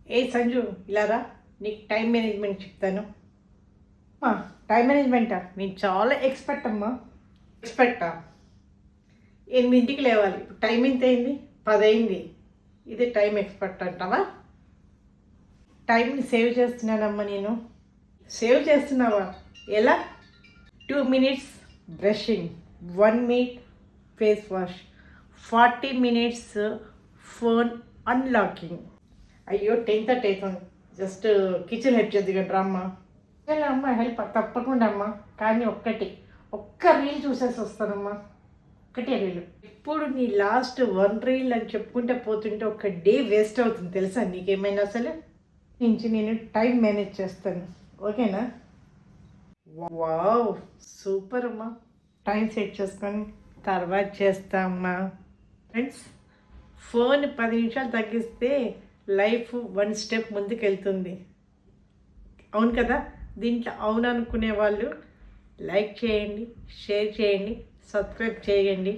ఏ సంజు ఇలారా, నీకు time management చెప్తాను. టైం మేనేజ్మెంటా? నేను చాలా ఎక్స్పర్ట్ అమ్మా. ఎక్స్పర్టా? 8ంటికి లేవాలి. ఇప్పుడు టైం ఎంత అయింది? 10 అయింది. ఇది టైం ఎక్స్పర్ట్ అంటావా? టైంని సేవ్ చేస్తున్నానమ్మా నేను. సేవ్ చేస్తున్నావా? ఎలా? 2 minutes brushing, 1 minute face wash, 40 minutes phone unlocking. అయ్యో 10:30 అవుతుంది. జస్ట్ కిచెన్ హెల్ప్ చేద్ది కదా అమ్మ. అమ్మ హెల్ప్ తప్పకుండా అమ్మ. కానీ ఒక్క రీల్ చూసేసి వస్తానమ్మా. ఒకటే రీల్. ఇప్పుడు నీ లాస్ట్ 1 రీల్ అని చెప్పుకుంటే పోతుంటే ఒక డే వేస్ట్ అవుతుంది తెలుసా నీకేమైనా? అసలు నుంచి నేను టైం మేనేజ్ చేస్తాను, ఓకేనా? వావ్, సూపర్ అమ్మా. టైం సెట్ చేసుకొని తర్వాత చేస్తామమ్మా. ఫ్రెండ్స్, ఫోన్ 10 నిమిషాలు తగ్గిస్తే లైఫ్ 1 స్టెప్ ముందుకు వెళ్తుంది. అవును కదా? దీంట్లో అవును అనుకునే వాళ్ళు లైక్ చేయండి, షేర్ చేయండి, సబ్స్క్రైబ్ చేయండి.